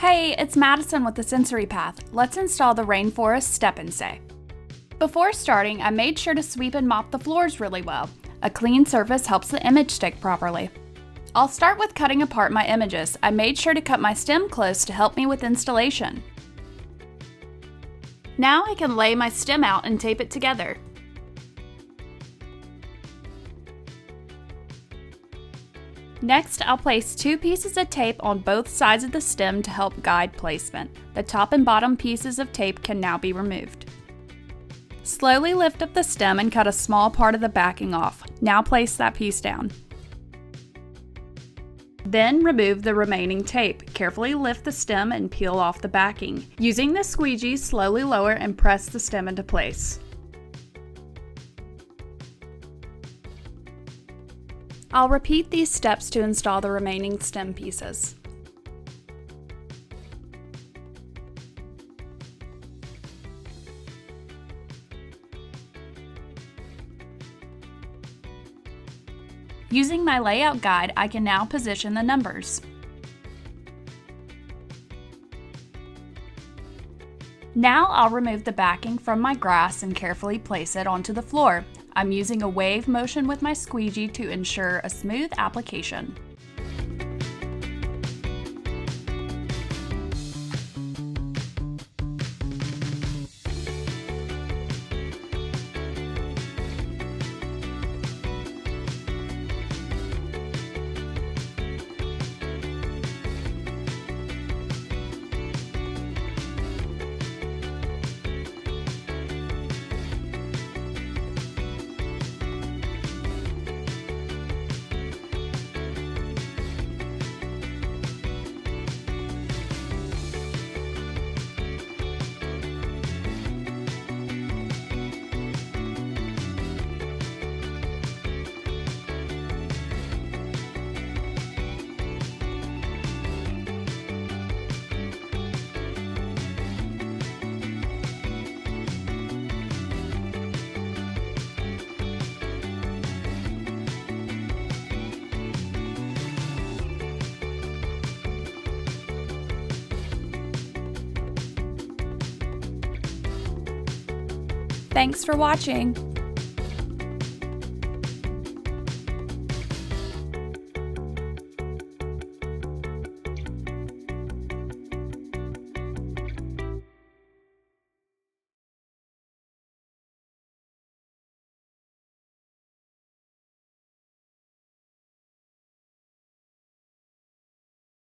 Hey, it's Madison with the Sensory Path. Let's install the Rainforest Step Say. Before starting, I made sure to sweep and mop the floors really well. A clean surface helps the image stick properly. I'll start with cutting apart my images. I made sure to cut my stem close to help me with installation. Now I can lay my stem out and tape it together. Next, I'll place 2 pieces of tape on both sides of the stem to help guide placement. The top and bottom pieces of tape can now be removed. Slowly lift up the stem and cut a small part of the backing off. Now place that piece down. Then remove the remaining tape. Carefully lift the stem and peel off the backing. Using the squeegee, slowly lower and press the stem into place. I'll repeat these steps to install the remaining stem pieces. Using my layout guide, I can now position the numbers. Now I'll remove the backing from my grass and carefully place it onto the floor. I'm using a wave motion with my squeegee to ensure a smooth application. Thanks for watching.